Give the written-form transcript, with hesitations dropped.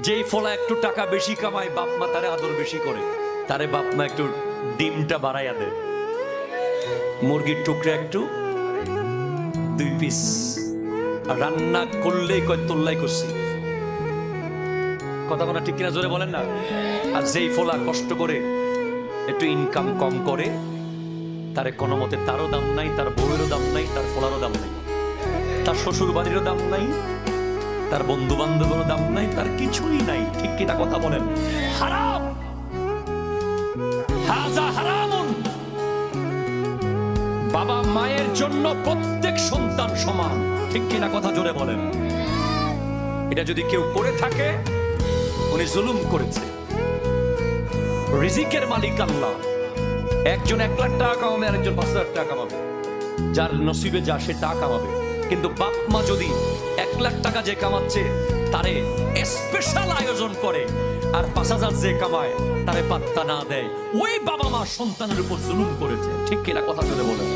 যেই ফলা একটু টাকা বেশি কামায়, বাপ মা তারে আদর বেশি করে, তারে বাপ মা একটু ডিমটা বাড়াইয়া দেয়, মুরগির টুকরা একটু 2 পিস, আর রান্না করলেই কয় তোল্লাই করছি। কথা বলা ঠিক কিনা জোরে বলেন না? আর যেই ফলা কষ্ট করে একটু ইনকাম কম করে, তারে কোনো মতে তারও দাম নাই, তার বউয়েরও দাম নাই, তার ফলারও দাম নাই, তার শ্বশুর বাড়িরও দাম নাই, তার বন্ধু বান্ধবেরও দাম নাই, তার কিছুই নাই। ঠিক কিনা কথা বলেন? হারাম, হাযা হারামুন। বাবা মায়ের জন্য প্রত্যেক সন্তান সমান। ঠিক কিনা কথা জোরে বলেন? এটা যদি কেউ করে থাকে, উনি জুলুম করেছে। রিজিকের মালিক আল্লাহ। একজন 1 লাখ টাকা কামাবে, আর একজন 5 লাখ টাকা কামাবে, যার নসিবে যা সে টাকা কামাবে। কিন্তু বাপ মা যদি 1 লাখ টাকা যে কামাচ্ছে তারে স্পেশাল আয়োজন করে, আর 5,000 যে কামায় তারে পাত্তা না দেয়, ওই বাবা মা সন্তানের উপর জুলুম করেছে। ঠিক কিনা কথা জোরে বলেন?